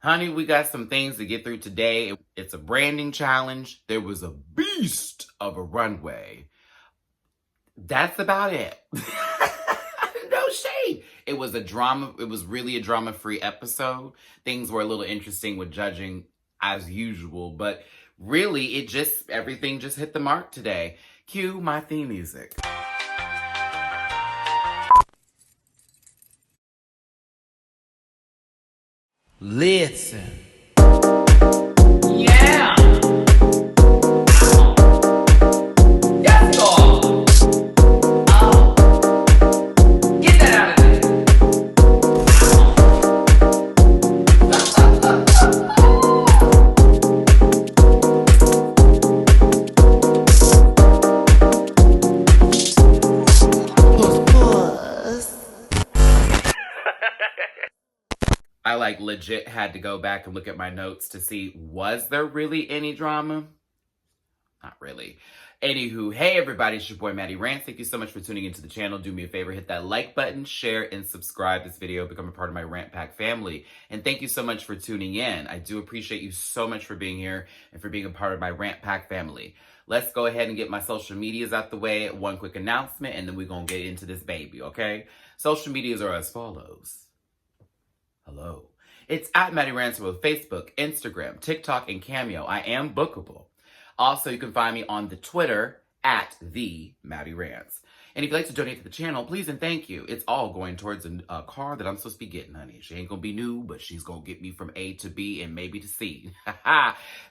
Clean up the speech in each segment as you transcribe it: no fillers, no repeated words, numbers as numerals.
Honey, we got some things to get through today. It's a branding challenge. There was a beast of a runway. That's about it. No shade. It was a drama. It was really a drama-free episode. Things were a little interesting with judging as usual, but really everything just hit the mark today. Cue my theme music. Listen. Yeah. Yes, Lord. Get that out of there. I legit had to go back and look at my notes to see, was there really any drama? Not really. Anywho, hey everybody, it's your boy Matty Rants. Thank you so much for tuning into the channel. Do me a favor, hit that like button, share, and subscribe this video. Become a part of my Rant Pack family. And thank you so much for tuning in. I do appreciate you so much for being here and for being a part of my Rant Pack family. Let's go ahead and get my social medias out the way. One quick announcement, and then we're going to get into this baby, okay? Social medias are as follows. Hello. It's at MattyRants with Facebook, Instagram, TikTok, and Cameo. I am bookable. Also, you can find me on the Twitter at the MattyRants. And if you'd like to donate to the channel, please and thank you. It's all going towards a car that I'm supposed to be getting, honey. She ain't gonna be new, but she's gonna get me from A to B and maybe to C.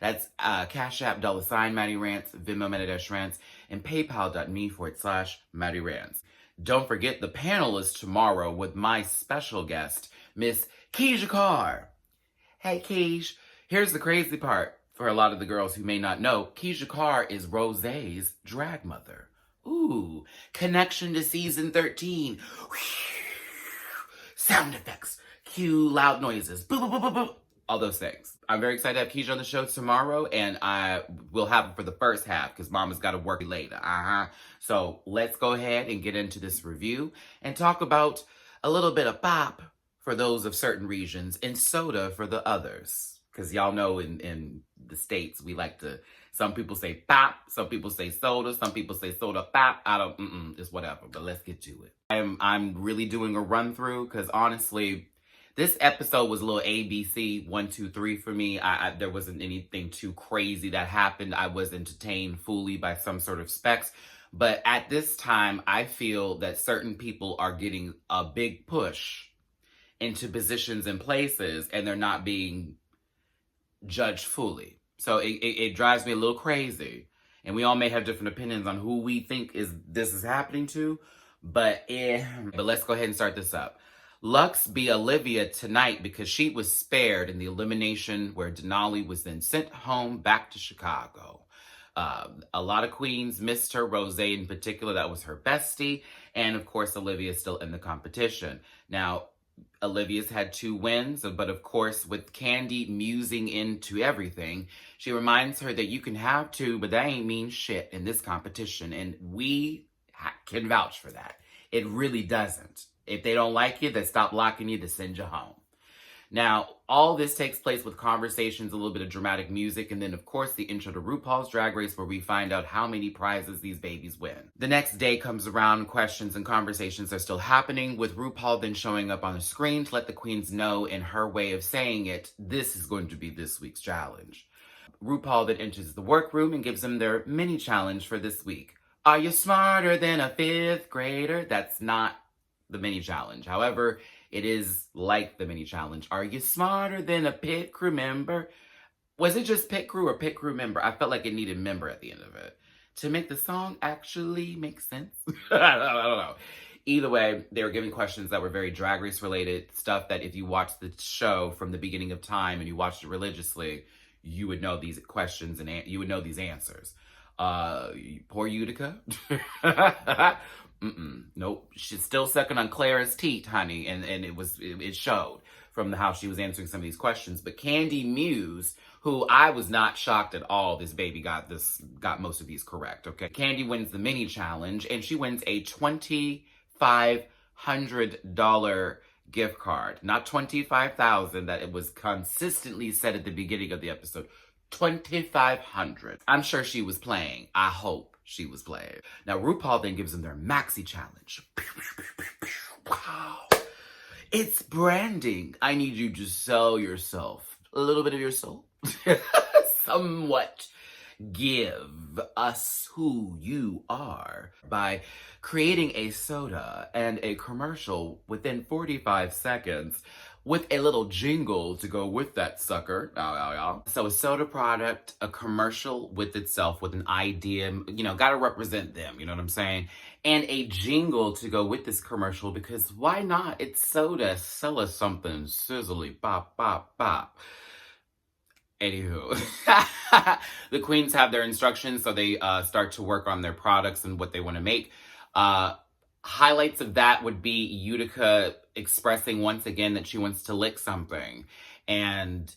That's Cash App, $MattyRants, Venmo, MattyRants, and PayPal.me/MattyRants. Don't forget the panel is tomorrow with my special guest, Miss Keisha Carr. Hey, Keish. Here's the crazy part. For a lot of the girls who may not know, Keisha Carr is Rosé's drag mother. Ooh, connection to season 13. Sound effects. Cue loud noises. Boo, boo, boo, boo, boo. All those things. I'm very excited to have Keisha on the show tomorrow, and I will have her for the first half because Mama's got to work later. So let's go ahead and get into this review and talk about a little bit of pop for those of certain regions and soda for the others. Because y'all know in the States, we like to, some people say pop, some people say soda, some people say soda pop. It's whatever, but let's get to it. I'm really doing a run through because honestly, this episode was a little ABC 1, 2, 3 for me. There wasn't anything too crazy that happened. I was entertained fully by some sort of specs. But at this time, I feel that certain people are getting a big push into positions and places, and they're not being judged fully. So it drives me a little crazy. And we all may have different opinions on who we think this is happening to, but let's go ahead and start this up. Lux be Olivia tonight because she was spared in the elimination where Denali was then sent home back to Chicago. A lot of queens missed her, Rosé in particular, that was her bestie, and of course Olivia is still in the competition. Now, Olivia's had 2 wins, but of course, with Candy musing into everything, she reminds her that you can have 2, but that ain't mean shit in this competition, and we can vouch for that. It really doesn't. If they don't like you, they stop locking you to send you home. Now, all this takes place with conversations, a little bit of dramatic music, and then, of course, the intro to RuPaul's Drag Race, where we find out how many prizes these babies win. The next day comes around, questions and conversations are still happening, with RuPaul then showing up on the screen to let the queens know, in her way of saying it, this is going to be this week's challenge. RuPaul then enters the workroom and gives them their mini challenge for this week. Are you smarter than a 5th grader? That's not the mini challenge. However, it is like the mini challenge. Are you smarter than a pit crew member? Was it just pit crew or pit crew member? I felt like it needed member at the end of it to make the song actually make sense. I don't know. Either way, they were giving questions that were very Drag Race related, stuff that if you watched the show from the beginning of time and you watched it religiously, you would know these questions and you would know these answers. Poor Utica. Nope. She's still sucking on Clara's teat, honey, and it showed from how she was answering some of these questions. But Candy Muse, who I was not shocked at all, this baby got most of these correct. Okay, Candy wins the mini challenge, and she wins a $2,500 gift card. Not 25,000 that it was consistently said at the beginning of the episode. 2,500. I'm sure she was playing. I hope she was playing. Now RuPaul then gives them their Maxi challenge. Wow. It's branding. I need you to sell yourself. A little bit of your soul. Somewhat. Give us who you are by creating a soda and a commercial within 45 seconds with a little jingle to go with that sucker. So a soda product, a commercial with itself, with an idea, gotta represent them, you know what I'm saying? And a jingle to go with this commercial, because why not? It's soda, sell us something sizzly, bop, bop, bop. Anywho, the queens have their instructions, so they start to work on their products and what they want to make. Highlights of that would be Utica expressing once again that she wants to lick something. And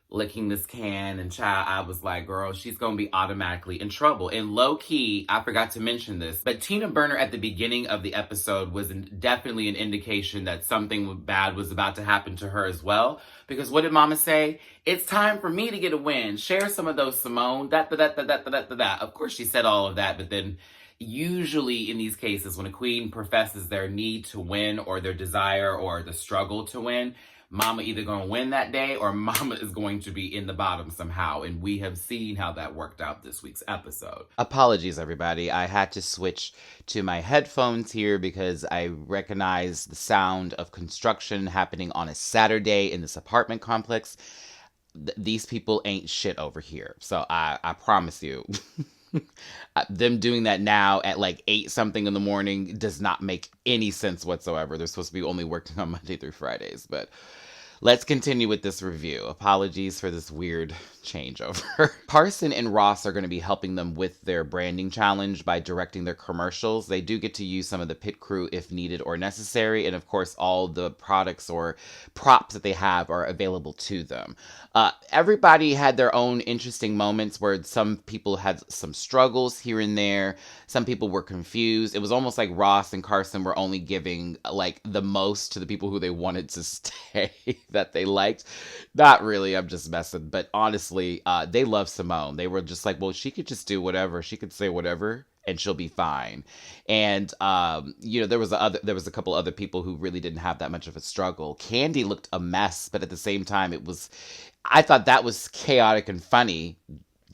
licking this can, and child, I was like, girl, she's gonna be automatically in trouble. And low-key, I forgot to mention this, but Tina Burner at the beginning of the episode was definitely an indication that something bad was about to happen to her as well. Because what did Mama say? It's time for me to get a win. Share some of those, Simone. Of course she said all of that, but then usually in these cases, when a queen professes their need to win or their desire or the struggle to win, Mama either going to win that day or Mama is going to be in the bottom somehow. And we have seen how that worked out this week's episode. Apologies, everybody. I had to switch to my headphones here because I recognize the sound of construction happening on a Saturday in this apartment complex. These people ain't shit over here. So I promise you. Them doing that now at like 8 something in the morning does not make any sense whatsoever. They're supposed to be only working on Monday through Fridays, but let's continue with this review. Apologies for this weird changeover. Carson and Ross are going to be helping them with their branding challenge by directing their commercials. They do get to use some of the pit crew if needed or necessary, and of course all the products or props that they have are available to them. Everybody had their own interesting moments where some people had some struggles here and there. Some people were confused. It was almost like Ross and Carson were only giving like the most to the people who they wanted to stay that they liked. Not really, I'm just messing. But honestly, they love Simone. They were just like, well, she could just do whatever. She could say whatever and she'll be fine. And, there was a couple other people who really didn't have that much of a struggle. Candy looked a mess, but at the same time, I thought that was chaotic and funny.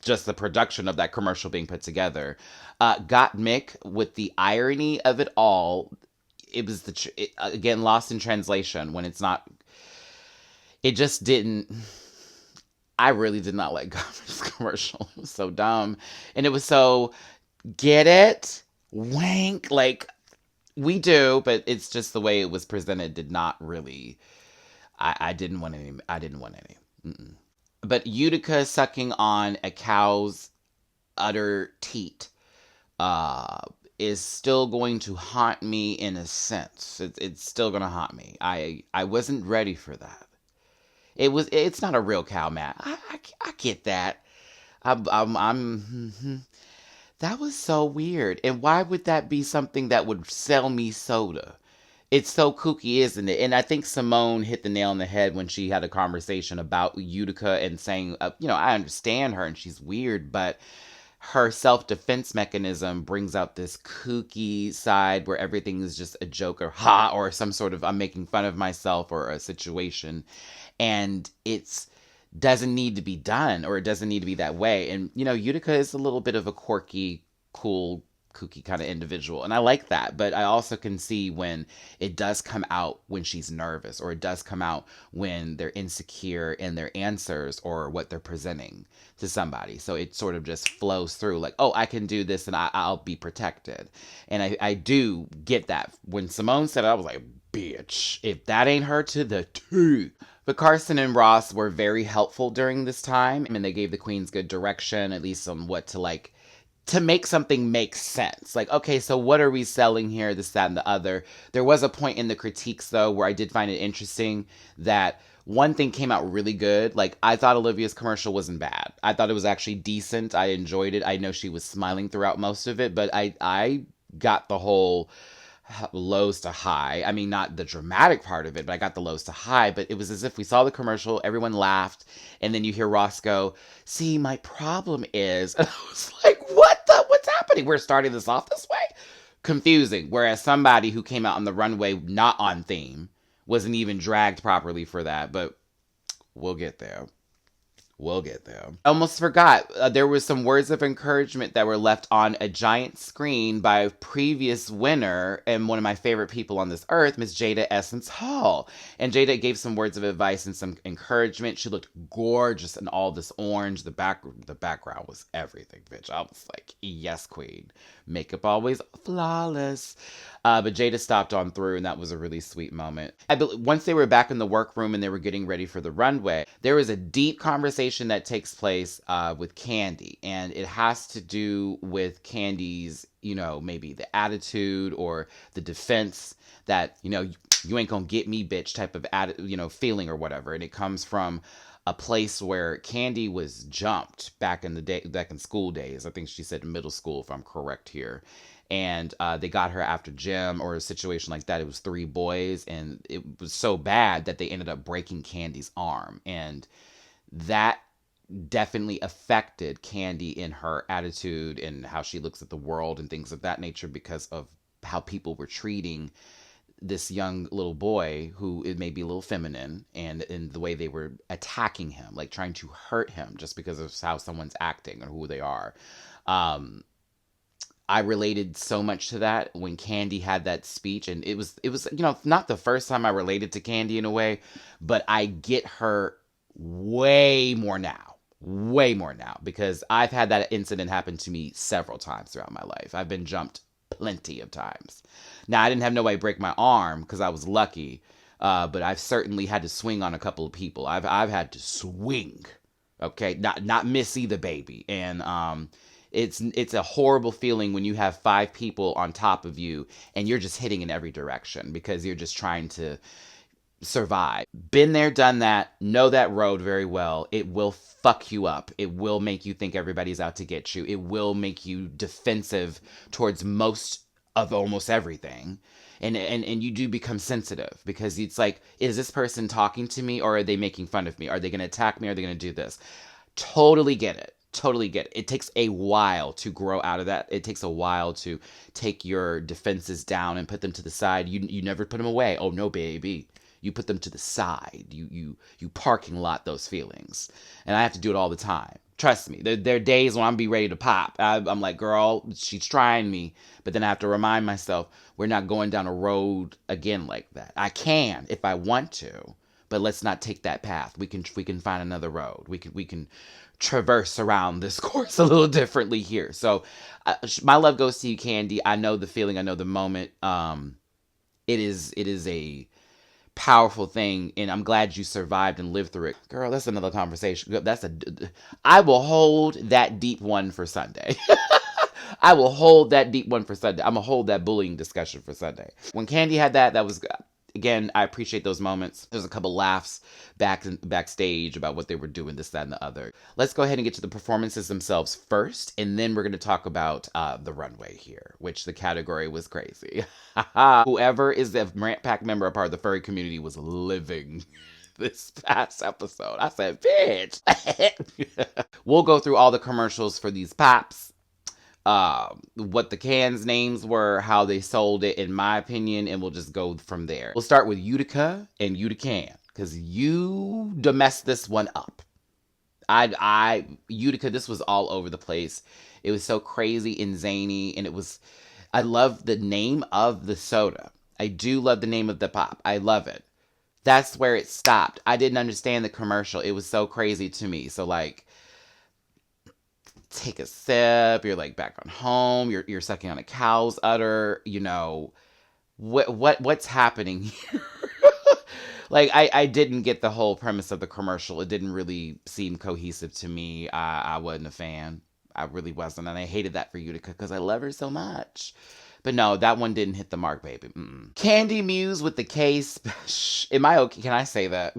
Just the production of that commercial being put together. Got Mick with the irony of it all. It was again, lost in translation when it's not. It just didn't. I really did not like God's commercial. It was so dumb. And it was so, get it? Wank. Like, we do, but it's just the way it was presented did not really. I didn't want any. Mm-mm. But Utica sucking on a cow's udder teat is still going to haunt me in a sense. It's still going to haunt me. I wasn't ready for that. It's not a real cow, Matt. I get that. That was so weird. And why would that be something that would sell me soda? It's so kooky, isn't it? And I think Simone hit the nail on the head when she had a conversation about Utica and saying, I understand her and she's weird, but her self-defense mechanism brings out this kooky side where everything is just a joke or some sort of I'm making fun of myself or a situation. And it doesn't need to be done, or it doesn't need to be that way. And, Utica is a little bit of a quirky, cool, kooky kind of individual. And I like that. But I also can see when it does come out when she's nervous, or it does come out when they're insecure in their answers or what they're presenting to somebody. So it sort of just flows through like, oh, I can do this and I'll be protected. And I do get that. When Simone said it, I was like, bitch, if that ain't her to the T. But Carson and Ross were very helpful during this time. I mean, they gave the queens good direction, at least on what to make something make sense. Like, okay, so what are we selling here? This, that, and the other. There was a point in the critiques, though, where I did find it interesting that one thing came out really good. Like, I thought Olivia's commercial wasn't bad. I thought it was actually decent. I enjoyed it. I know she was smiling throughout most of it, but I got the whole lows to high. I mean, not the dramatic part of it, but I got the lows to high. But it was as if we saw the commercial, everyone laughed, and then you hear Ross go, "See, my problem is," and I was like, what's happening? We're starting this off this way? Confusing. Whereas somebody who came out on the runway not on theme wasn't even dragged properly for that, but we'll get there. We'll get there. I almost forgot. There was some words of encouragement that were left on a giant screen by a previous winner and one of my favorite people on this earth, Miss Jada Essence Hall. And Jada gave some words of advice and some encouragement. She looked gorgeous in all this orange. The background was everything, bitch. I was like, yes, queen. Makeup always flawless. But Jada stopped on through, and that was a really sweet moment. Once they were back in the workroom and they were getting ready for the runway, there was a deep conversation that takes place with Candy, and it has to do with Candy's, maybe the attitude or the defense that, you ain't gonna get me, bitch, type of feeling or whatever. And it comes from a place where Candy was jumped back in school days. I think she said middle school, if I'm correct here. And they got her after gym or a situation like that. It was 3 boys, and it was so bad that they ended up breaking Candy's arm. And that definitely affected Candy in her attitude and how she looks at the world and things of that nature because of how people were treating this young little boy who it may be a little feminine, and in the way they were attacking him, like trying to hurt him just because of how someone's acting or who they are. I related so much to that when Candy had that speech, and it was not the first time I related to Candy in a way, but I get her way more now because I've had that incident happen to me several times throughout my life. I've been jumped plenty of times. Now, I didn't have nobody break my arm because I was lucky, but I've certainly had to swing on a couple of people. I've had to swing, okay, not miss either, baby. And it's a horrible feeling when you have 5 people on top of you and you're just hitting in every direction because you're just trying to survive. Been there, done that, know that road very well. It will fuck you up. It will make you think everybody's out to get you. It will make you defensive towards most of almost everything. And you do become sensitive because it's like, is this person talking to me or are they making fun of me? Are they going to attack me? Or are they going to do this? Totally get it. Totally get it. It takes a while to grow out of that. It takes a while to take your defenses down and put them to the side. You never put them away. Oh no, baby. You put them to the side. You parking lot those feelings. And I have to do it all the time. Trust me. There are days when I'm be ready to pop. I'm like, girl, she's trying me. But then I have to remind myself, we're not going down a road again like that. I can if I want to, but let's not take that path. We can find another road. We can traverse around this course a little differently here. So my love goes to you, Candy. I know the feeling. I know the moment. It is a powerful thing, and I'm glad you survived and lived through it. Girl, that's another conversation. I will hold that deep one for Sunday. I will hold that deep one for Sunday. I'm going to hold that bullying discussion for Sunday. When Candy had that was, again, I appreciate those moments. There's a couple laughs backstage about what they were doing, this, that, and the other. Let's go ahead and get to the performances themselves first, and then we're going to talk about the runway here, which the category was crazy. Whoever is the Rant Pack member, a part of the furry community, was living this past episode. I said, bitch. We'll go through all the commercials for these pops. What the cans' names were, how they sold it, in my opinion, and we'll just go from there. We'll start with Utica and Utican, because you messed this one up. Utica, this was all over the place. It was so crazy and zany, and I love the name of the soda. I do love the name of the pop. I love it. That's where it stopped. I didn't understand the commercial. It was so crazy to me. So, like, take a sip, you're like back on home, you're sucking on a cow's udder, what's happening here? Like, I didn't get the whole premise of the commercial. It didn't really seem cohesive to me. I wasn't a fan. I really wasn't, and I hated that for Utica because I love her so much. But no, that one didn't hit the mark, baby. Candy Muse with the case. Am I okay? Can I say that?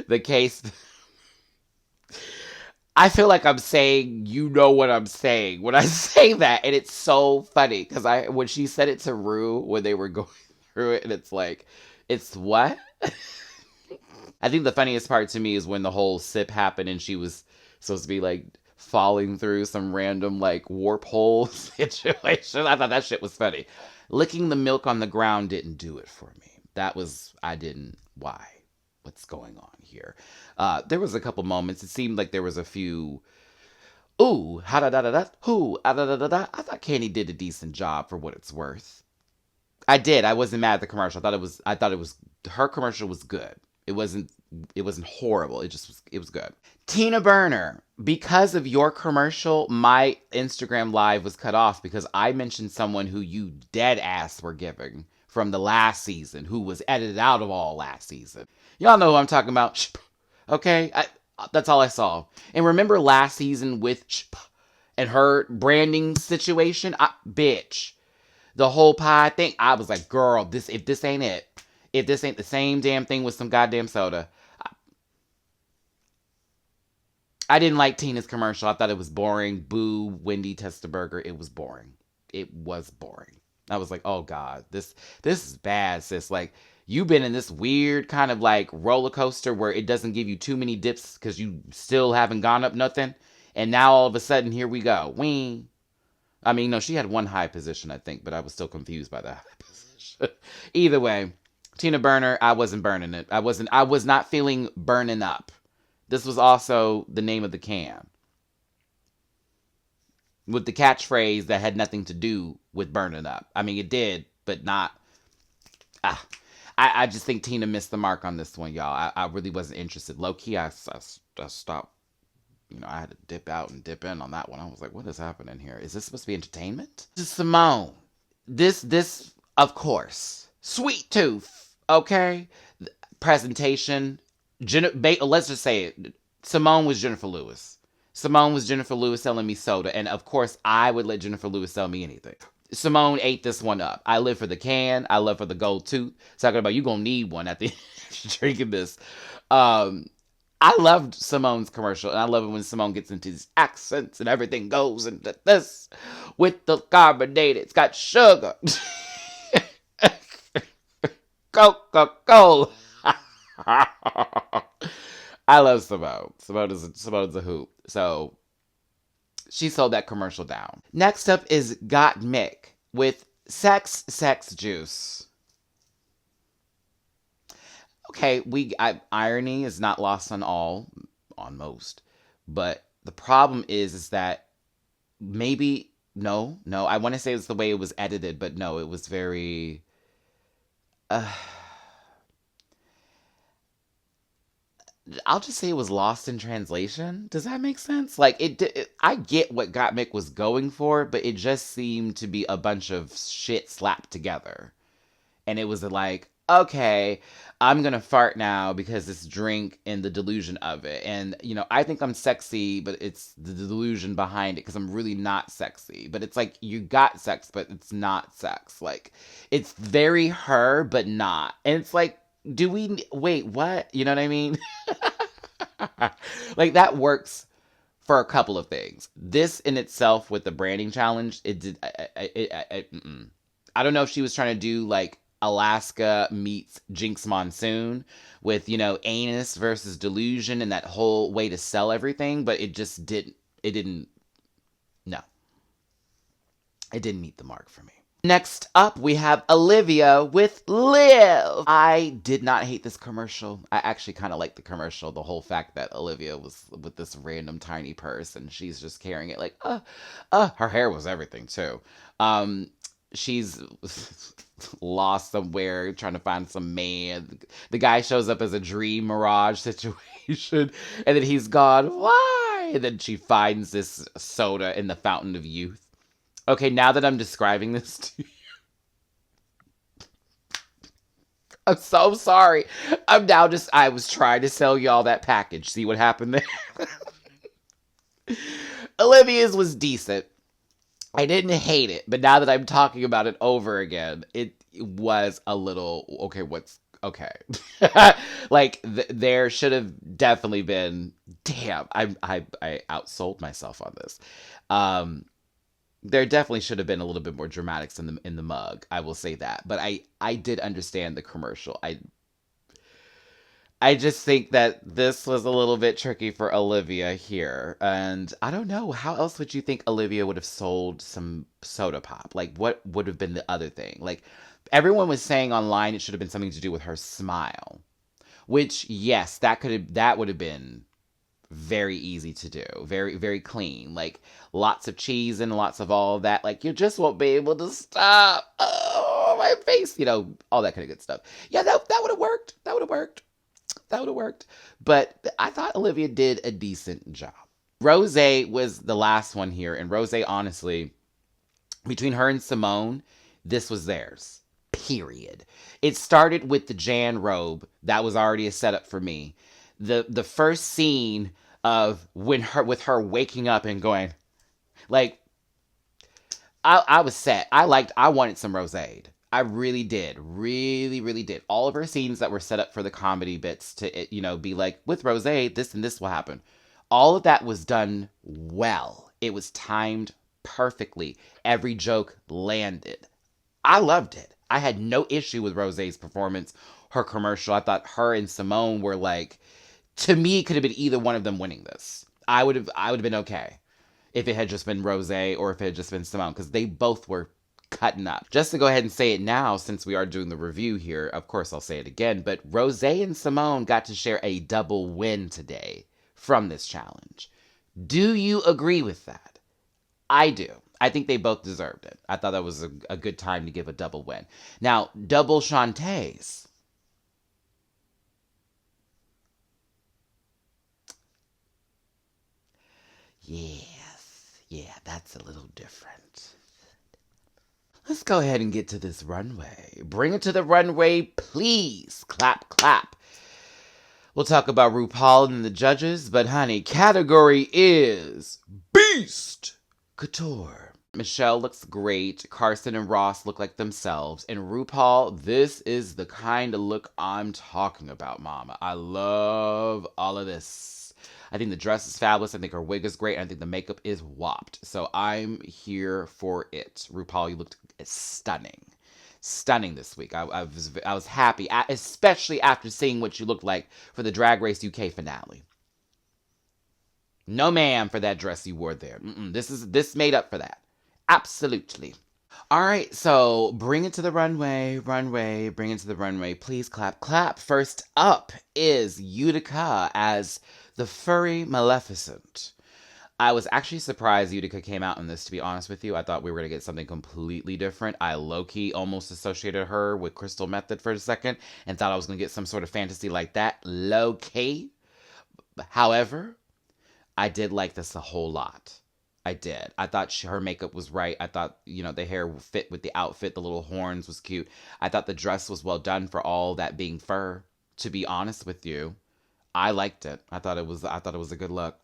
The case. I feel like I'm saying, you know what I'm saying when I say that. And it's so funny because when she said it to Rue when they were going through it, and it's like, it's what? I think the funniest part to me is when the whole sip happened and she was supposed to be like falling through some random like warp hole situation. I thought that shit was funny. Licking the milk on the ground didn't do it for me. I didn't, why? What's going on here? There was a couple moments. It seemed like there was a few, ooh, ha da da da da, who, ah da da da da. I thought Candy did a decent job for what it's worth. I did. I wasn't mad at the commercial. I thought it was, her commercial was good. It wasn't horrible. It was good. Tina Burner, because of your commercial, my Instagram live was cut off because I mentioned someone who you dead ass were giving from the last season, who was edited out of all last season. Y'all know who I'm talking about. Okay? That's all I saw. And remember last season with and her branding situation? Bitch. The whole pie thing, I was like, girl, if this ain't it, if this ain't the same damn thing with some goddamn soda. I didn't like Tina's commercial. I thought it was boring. Boo, Wendy Testaburger. It was boring. It was boring. I was like, oh God, this is bad, sis. Like, you've been in this weird kind of like roller coaster where it doesn't give you too many dips because you still haven't gone up nothing. And now all of a sudden, here we go. Wing. I mean, no, she had one high position, I think, but I was still confused by that high position. Either way, Tina Burner, I wasn't burning it. I was not feeling burning up. This was also the name of the can. With the catchphrase that had nothing to do with burning up. I mean, it did, but not. I just think Tina missed the mark on this one, y'all. I really wasn't interested. Low key, I stopped. You know, I had to dip out and dip in on that one. I was like, what is happening here? Is this supposed to be entertainment? This is Simone. This, of course. Sweet tooth, okay? Presentation. Let's just say it. Simone was Jennifer Lewis. Simone was Jennifer Lewis selling me soda. And of course, I would let Jennifer Lewis sell me anything. Simone ate this one up. I live for the can. I live for the gold tooth. Talking about you gonna need one at the end drinking this. I loved Simone's commercial, and I love it when Simone gets into these accents and everything goes into this with the carbonated. It's got sugar. Coca-Cola. I love Simone. Simone is a hoop. So she sold that commercial down. Next up is Got Mick with Sex Juice. Okay, irony is not lost on most. But the problem is that maybe, no, I want to say it's the way it was edited, but no, it was very, I'll just say it was lost in translation. Does that make sense? Like, I get what Gottmik was going for, but it just seemed to be a bunch of shit slapped together. And it was like, okay, I'm gonna fart now because this drink and the delusion of it. And, you know, I think I'm sexy, but it's the delusion behind it because I'm really not sexy. But it's like, you got sex, but it's not sex. Like, it's very her, but not. And it's like, wait, what? You know what I mean? Like, that works for a couple of things. This in itself with the branding challenge, it did. I don't know if she was trying to do like Alaska meets Jinx Monsoon with, you know, anus versus delusion and that whole way to sell everything, but it just didn't. No, it didn't meet the mark for me. Next up, we have Olivia with Live. I did not hate this commercial. I actually kind of liked the commercial. The whole fact that Olivia was with this random tiny purse and she's just carrying it like, her hair was everything too. She's lost somewhere trying to find some man. The guy shows up as a dream mirage situation and then he's gone. Why? And then she finds this soda in the fountain of youth. Okay, now that I'm describing this to you, I'm so sorry. I was trying to sell y'all that package. See what happened there? Olivia's was decent. I didn't hate it, but now that I'm talking about it over again, it was a little, okay, okay. Like, there should have definitely been damn, I outsold myself on this. Um, there definitely should have been a little bit more dramatics in the mug. I will say that, but I did understand the commercial. I just think that this was a little bit tricky for Olivia here. And I don't know, how else would you think Olivia would have sold some soda pop? Like, what would have been the other thing? Like, everyone was saying online it should have been something to do with her smile. Which, yes, that would have been very easy to do. Very, very clean. Like, lots of cheese and lots of all of that. Like, you just won't be able to stop. Oh, my face. You know, all that kind of good stuff. Yeah, that would have worked. That would have worked. That would have worked. But I thought Olivia did a decent job. Rose was the last one here. And Rose, honestly, between her and Simone, this was theirs. Period. It started with the Jan robe. That was already a setup for me. The first scene of with her waking up and going, like, I was set. I wanted some Rosé. I really did. Really, really did. All of her scenes that were set up for the comedy bits to, be like, with Rosé, this and this will happen. All of that was done well. It was timed perfectly. Every joke landed. I loved it. I had no issue with Rosé's performance, her commercial. I thought her and Simone were like, to me, it could have been either one of them winning this. I would have been okay if it had just been Rosé or if it had just been Simone, because they both were cutting up. Just to go ahead and say it now, since we are doing the review here, of course I'll say it again, but Rosé and Simone got to share a double win today from this challenge. Do you agree with that? I do. I think they both deserved it. I thought that was a good time to give a double win. Now, double Shantae's. Yes. Yeah, that's a little different. Let's go ahead and get to this runway. Bring it to the runway, please. Clap, clap. We'll talk about RuPaul and the judges, but honey, category is BEAST Couture. Michelle looks great. Carson and Ross look like themselves. And RuPaul, this is the kind of look I'm talking about, mama. I love all of this. I think the dress is fabulous. I think her wig is great. I think the makeup is whopped. So I'm here for it. RuPaul, you looked stunning. Stunning this week. I was happy, especially after seeing what you looked like for the Drag Race UK finale. No ma'am for that dress you wore there. This made up for that. Absolutely. All right, so bring it to the runway, bring it to the runway. Please clap, clap. First up is Utica as the furry Maleficent. I was actually surprised Utica came out in this, to be honest with you. I thought we were going to get something completely different. I low-key almost associated her with Crystal Method for a second and thought I was going to get some sort of fantasy like that. Low-key. However, I did like this a whole lot. I did. I thought her makeup was right. I thought, the hair fit with the outfit. The little horns was cute. I thought the dress was well done for all that being fur. To be honest with you, I liked it. I thought it was a good look.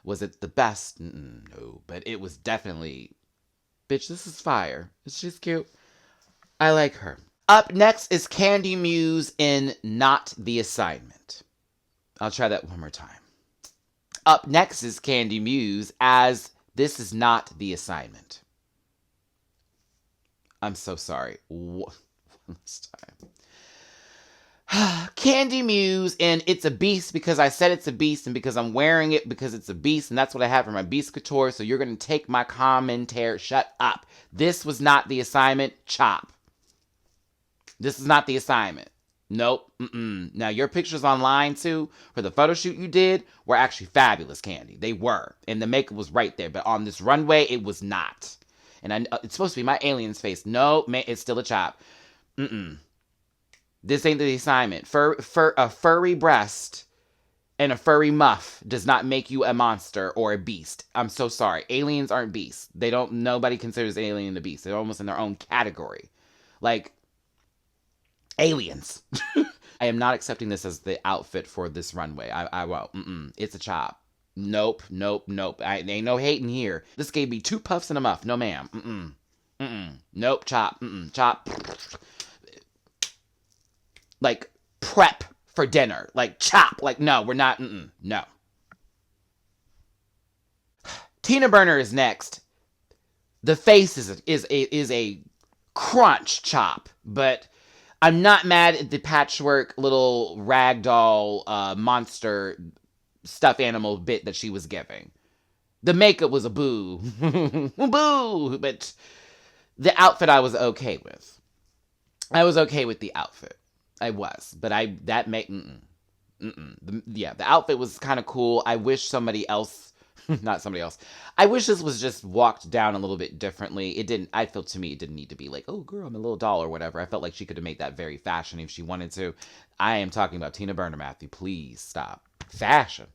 Was it the best? No, but it was definitely, bitch, this is fire. She's cute. I like her. Up next is Candy Muse in Not the Assignment. I'll try that one more time. Up next is Candy Muse as This Is Not the Assignment. I'm so sorry. One last time. Candy Muse and It's a Beast because I said it's a beast and because I'm wearing it because it's a beast and that's what I have for my Beast Couture. So you're going to take my commentary. Shut up. This was not the assignment. Chop. This is not the assignment. Nope. Now your pictures online too for the photo shoot you did were actually fabulous, Candy. They were. And the makeup was right there. But on this runway, it was not. And it's supposed to be my alien's face. No, man, it's still a chop. This ain't the assignment. A furry breast and a furry muff does not make you a monster or a beast. I'm so sorry. Aliens aren't beasts. Nobody considers alien a beast. They're almost in their own category. Like, aliens. I am not accepting this as the outfit for this runway. I won't. It's a chop. Nope. Ain't no hating here. This gave me 2 puffs and a muff. No, ma'am. Nope. Chop. Chop. Like, prep for dinner. Like, chop. Like, no, we're not. No. Tina Burner is next. The face is a crunch chop, but I'm not mad at the patchwork little ragdoll monster stuffed animal bit that she was giving. The makeup was a boo. Boo! But the outfit I was okay with. I was okay with the outfit. I was. But the outfit was kind of cool. I wish somebody else, not somebody else. I wish this was just walked down a little bit differently. I felt to me it didn't need to be like, oh girl, I'm a little doll or whatever. I felt like she could have made that very fashion if she wanted to. I am talking about Tina Burner, Matthew. Please stop. Fashion.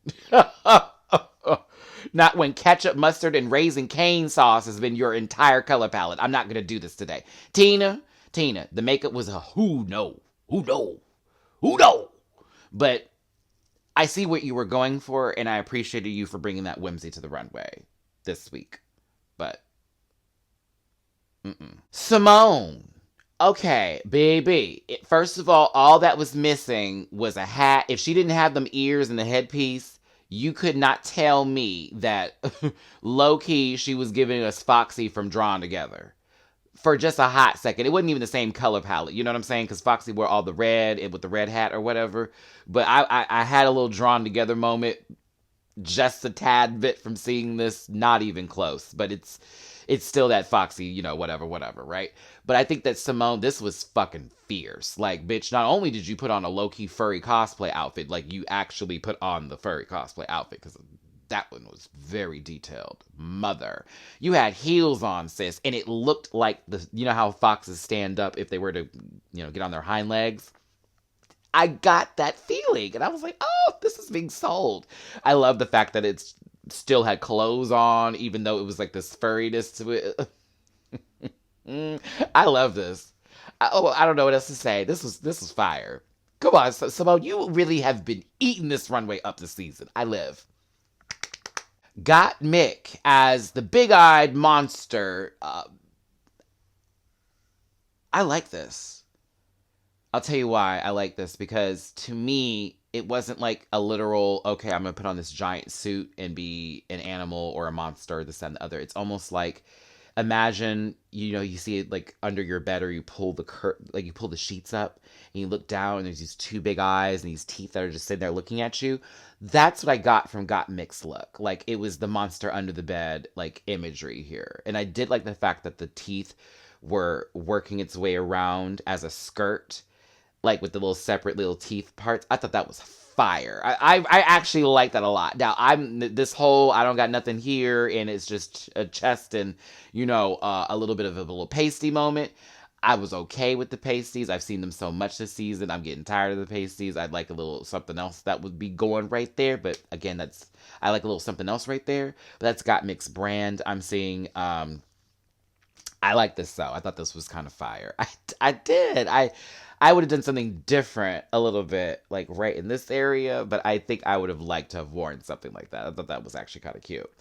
Not when ketchup, mustard, and Raisin Cane sauce has been your entire color palette. I'm not going to do this today. Tina, the makeup was a who no. But I see what you were going for, and I appreciated you for bringing that whimsy to the runway this week. But, Simone. Okay, baby. First of all that was missing was a hat. If she didn't have them ears and the headpiece, you could not tell me that low-key she was giving us Foxy from Drawn Together. For just a hot second. It wasn't even the same color palette. You know what I'm saying? Because Foxy wore all the red with the red hat or whatever. But I had a little Drawn Together moment just a tad bit from seeing this. Not even close. But it's still that Foxy, whatever, right? But I think that Simone, this was fucking fierce. Like, bitch, not only did you put on a low-key furry cosplay outfit, like, you actually put on the furry cosplay outfit, because that one was very detailed. Mother. You had heels on, sis, and it looked like how foxes stand up if they were to, get on their hind legs? I got that feeling, and I was like, oh, this is being sold. I love the fact that it's still had clothes on, even though it was like this furriness to it. I love this. I don't know what else to say. This was fire. Come on, Simone, you really have been eating this runway up this season. I live. Got Mick as the big-eyed monster. I like this. I'll tell you why I like this, because to me, it wasn't like a literal, okay, I'm going to put on this giant suit and be an animal or a monster, this and the other. It's almost like, imagine, you see it like under your bed, or you pull you pull the sheets up and you look down and there's these two big eyes and these teeth that are just sitting there looking at you. That's what I got from Got Mixed look. Like, it was the monster under the bed, like, imagery here. And I did like the fact that the teeth were working its way around as a skirt, like with the little separate little teeth parts. I thought that was fire. I actually like that a lot. Now, this whole I don't got nothing here and it's just a chest and, a little bit of a little pasty moment. I was okay with the pasties. I've seen them so much this season. I'm getting tired of the pasties. I'd like a little something else that would be going right there. But again, I like a little something else right there. But that's Got Mixed brand. I'm seeing, I like this though. I thought this was kind of fire. I did. I would have done something different a little bit, like right in this area, but I think I would have liked to have worn something like that. I thought that was actually kind of cute.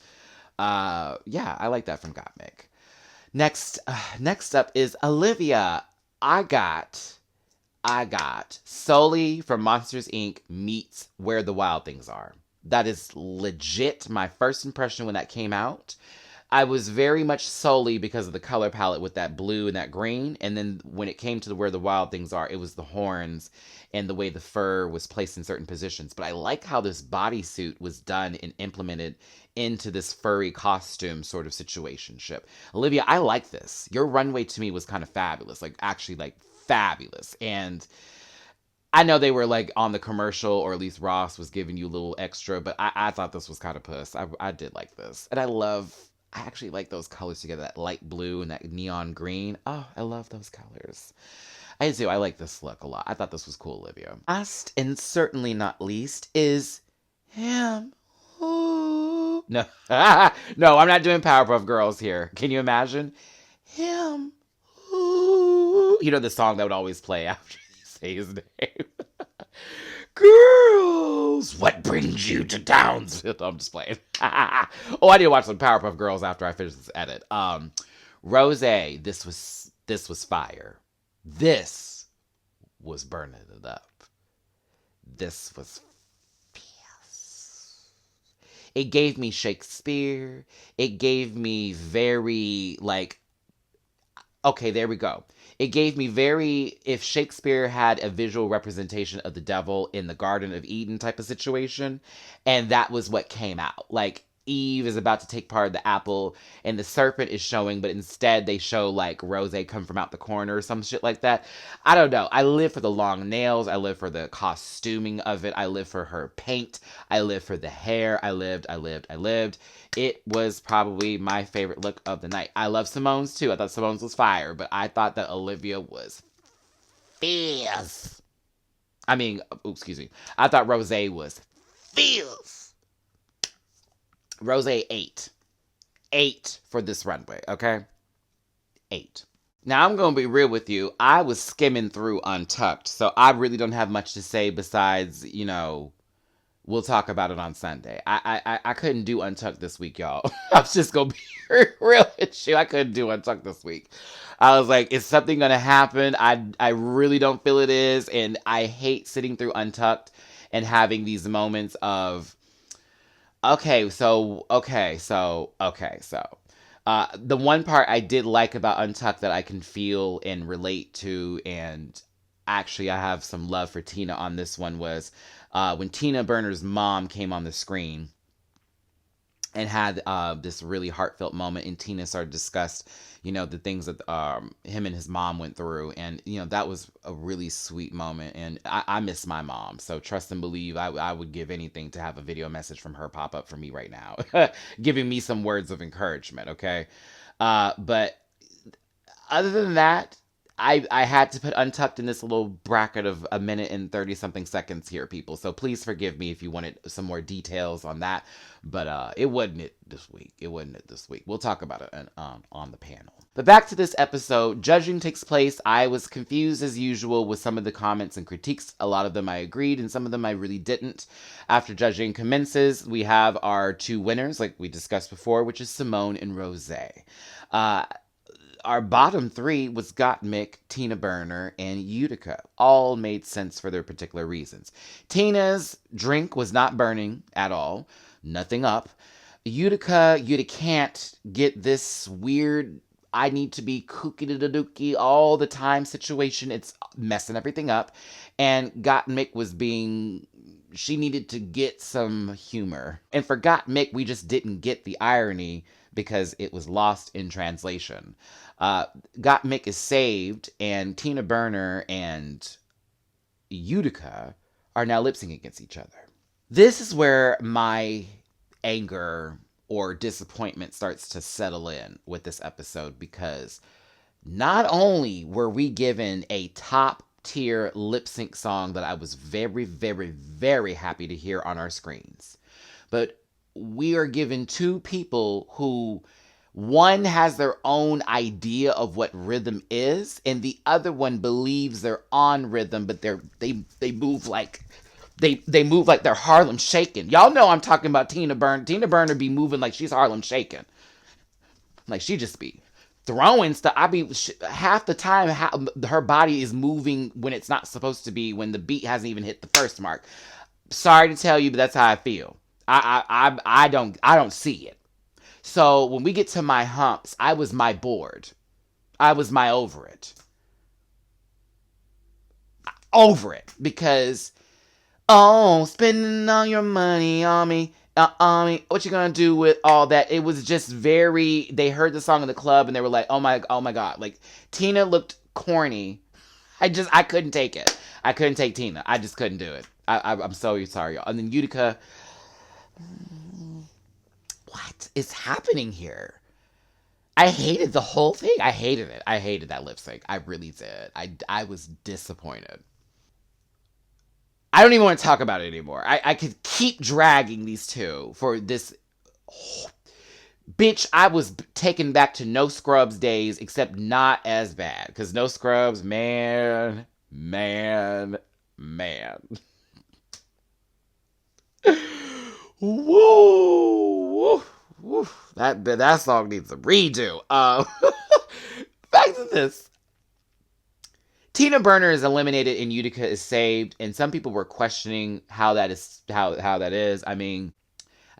Yeah, I like that from Gottmik. Next up is Olivia. I got Sully from Monsters, Inc. meets Where the Wild Things Are. That is legit my first impression when that came out. I was very much Sully because of the color palette with that blue and that green. And then when it came to Where the Wild Things Are, it was the horns and the way the fur was placed in certain positions. But I like how this bodysuit was done and implemented into this furry costume sort of situationship. Olivia, I like this. Your runway to me was kind of fabulous. Like, actually, like, fabulous. And I know they were like on the commercial, or at least Ross was giving you a little extra, but I thought this was kind of puss. I did like this. And I actually like those colors together, that light blue and that neon green. Oh, I love those colors. I do. I like this look a lot. I thought this was cool, Olivia. Last and certainly not least is him. Ooh. No, no, I'm not doing Powerpuff Girls here. Can you imagine? Him. Ooh. You know the song that would always play after you say his name? Girls, what brings you to Townsville? I'm just playing. Oh, I need to watch some Powerpuff Girls after I finish this edit. Rose, this was fire. This was burning it up. This was fierce. It gave me Shakespeare. It gave me very, like, okay, there we go. It gave me very, if Shakespeare had a visual representation of the devil in the Garden of Eden type of situation, and that was what came out. Like, Eve is about to take part of the apple, and the serpent is showing, but instead they show, like, Rose come from out the corner or some shit like that. I don't know. I live for the long nails. I live for the costuming of it. I live for her paint. I live for the hair. I lived. It was probably my favorite look of the night. I love Simone's too. I thought Simone's was fire, but I thought that Olivia was fierce. I mean, excuse me. I thought Rose was fierce. Rose 8. 8 for this runway, okay? 8. Now, I'm going to be real with you. I was skimming through Untucked, so I really don't have much to say besides, you know, we'll talk about it on Sunday. I couldn't do Untucked this week, y'all. I'm just going to be real with you. I couldn't do Untucked this week. I was like, is something going to happen? I really don't feel it is, and I hate sitting through Untucked and having these moments of, the one part I did like about Untucked that I can feel and relate to, and actually I have some love for Tina on this one, was when Tina Burner's mom came on the screen and had this really heartfelt moment, and Tina started to discuss, you know, the things that him and his mom went through, and, you know, that was a really sweet moment, and I miss my mom, so trust and believe I would give anything to have a video message from her pop up for me right now, giving me some words of encouragement, okay? But other than that, I had to put Untucked in this little bracket of a minute and 30 something seconds here, people. So please forgive me if you wanted some more details on that. But it wasn't it this week. We'll talk about it on the panel. But back to this episode. Judging takes place. I was confused as usual with some of the comments and critiques. A lot of them I agreed, and some of them I really didn't. After judging commences, we have our two winners, like we discussed before, which is Simone and Rose. Our bottom three was Gottmik, Tina Burner, and Utica. All made sense for their particular reasons. Tina's drink was not burning at all. Nothing up. Utica can't get this weird, I need to be kooky-da-dookie all the time situation. It's messing everything up. And Gottmik was being, she needed to get some humor. And for Gottmik, we just didn't get the irony because it was lost in translation. Gottmik is saved, and Tina Burner and Utica are now lip syncing against each other. This is where my anger or disappointment starts to settle in with this episode, because not only were we given a top tier lip sync song that I was very, very, very happy to hear on our screens, but we are given two people who, one has their own idea of what rhythm is, and the other one believes they're on rhythm, but they move like they move like they're Harlem shaking. Y'all know I'm talking about Tina Burner. Tina Burner be moving like she's Harlem shaking, like she just be throwing stuff. Half the time her body is moving when it's not supposed to be, when the beat hasn't even hit the first mark. Sorry to tell you, but that's how I feel. I don't see it. So when we get to my humps, I was my bored. I was my over it. Over it. Because, spending all your money on me. What you gonna do with all that? It was just very, they heard the song in the club and they were like, oh my God. Like, Tina looked corny. I couldn't take it. I couldn't take Tina. I just couldn't do it. I'm so sorry, y'all. And then Utica, what is happening here? I hated the whole thing. I hated it. I hated that lip sync. I really did. I was disappointed. I don't even want to talk about it anymore. I could keep dragging these two for this. Bitch, I was taken back to No Scrubs days, except not as bad. Because No Scrubs, man. Woo! Woo. That song needs a redo. Back to this. Tina Burner is eliminated and Utica is saved, and some people were questioning how that is. I mean,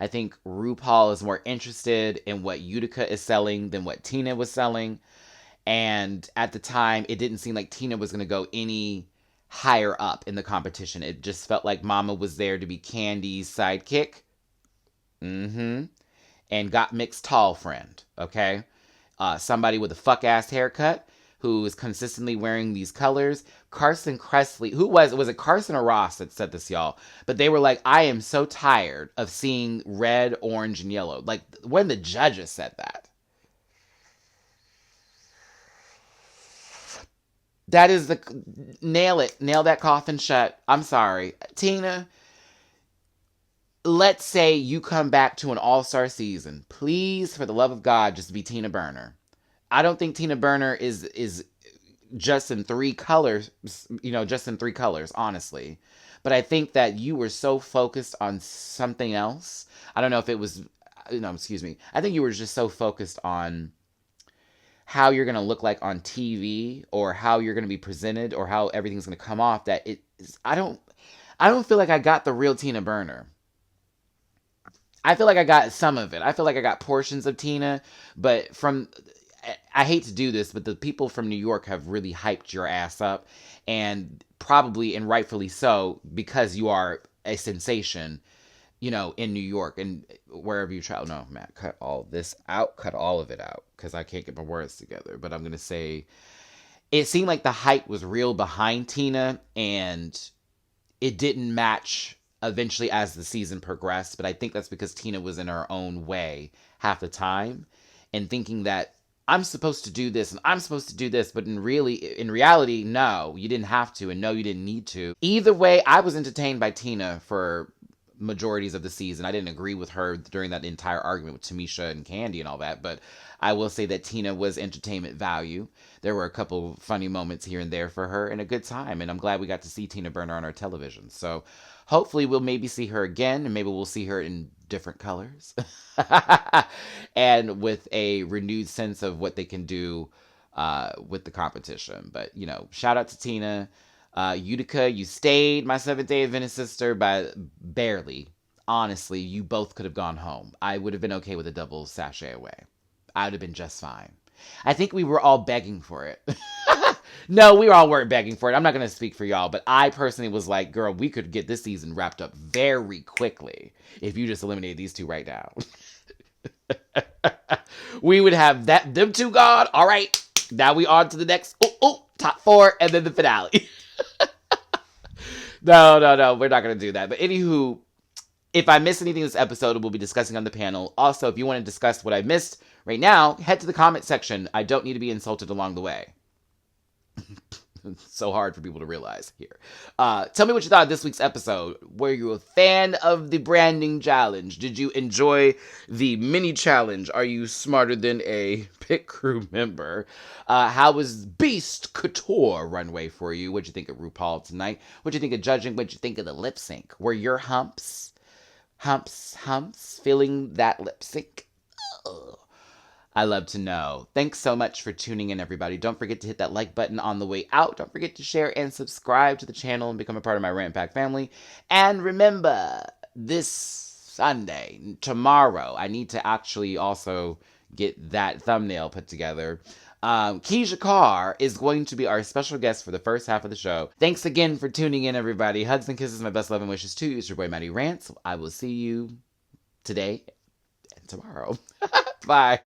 I think RuPaul is more interested in what Utica is selling than what Tina was selling. And at the time, it didn't seem like Tina was going to go any higher up in the competition. It just felt like Mama was there to be Candy's sidekick. Mm-hmm. And got mixed tall friend, okay? Somebody with a fuck-ass haircut who is consistently wearing these colors. Carson Kressley, who was it Carson or Ross that said this, y'all? But they were like, I am so tired of seeing red, orange, and yellow. Like, when the judges said that. That is nail it. Nail that coffin shut. I'm sorry. Tina, let's say you come back to an all-star season. Please, for the love of God, just be Tina Burner. I don't think Tina Burner is just in three colors, honestly. But I think that you were so focused on something else. I don't know if it was, excuse me. I think you were just so focused on how you're going to look like on TV or how you're going to be presented or how everything's going to come off that I don't feel like I got the real Tina Burner. I feel like I got some of it. I feel like I got portions of Tina, but I hate to do this, but the people from New York have really hyped your ass up, and probably and rightfully so, because you are a sensation, in New York and wherever you travel. No, Matt, cut all this out. Cut all of it out because I can't get my words together. But I'm going to say it seemed like the hype was real behind Tina, and it didn't match eventually as the season progressed. But I think that's because Tina was in her own way half the time and thinking that I'm supposed to do this and I'm supposed to do this. But in reality, no, you didn't have to. And no, you didn't need to. Either way, I was entertained by Tina for majorities of the season. I didn't agree with her during that entire argument with Tamisha and Candy and all that, but I will say that Tina was entertainment value. There were a couple funny moments here and there for her and a good time, and I'm glad we got to see Tina Burner on our television. So hopefully we'll maybe see her again, and maybe we'll see her in different colors and with a renewed sense of what they can do with the competition. But, shout out to Tina. Utica, you stayed, my Seventh-day Adventist sister, by barely. Honestly, you both could have gone home. I would have been okay with a double sachet away. I would have been just fine. I think we were all begging for it. No, we all weren't begging for it. I'm not going to speak for y'all, but I personally was like, girl, we could get this season wrapped up very quickly if you just eliminated these two right now. We would have them two gone. All right, now we on to the next top 4 and then the finale. No, we're not going to do that. But anywho, if I miss anything in this episode, we'll be discussing on the panel. Also, if you want to discuss what I missed right now, head to the comment section. I don't need to be insulted along the way. It's so hard for people to realize here. Tell me what you thought of this week's episode. Were you a fan of the branding challenge? Did you enjoy the mini challenge? Are you smarter than a pit crew member? How was BEAST Couture Runway for you? What'd you think of RuPaul tonight? What'd you think of judging? What'd you think of the lip sync? Were your humps feeling that lip sync? Ugh. I love to know. Thanks so much for tuning in, everybody. Don't forget to hit that like button on the way out. Don't forget to share and subscribe to the channel and become a part of my Rant Pack family. And remember, this Sunday, tomorrow, I need to actually also get that thumbnail put together. Keisha Carr is going to be our special guest for the first half of the show. Thanks again for tuning in, everybody. Hugs and kisses, my best love and wishes to you. It's your boy, Matty Rants. I will see you today and tomorrow. Bye.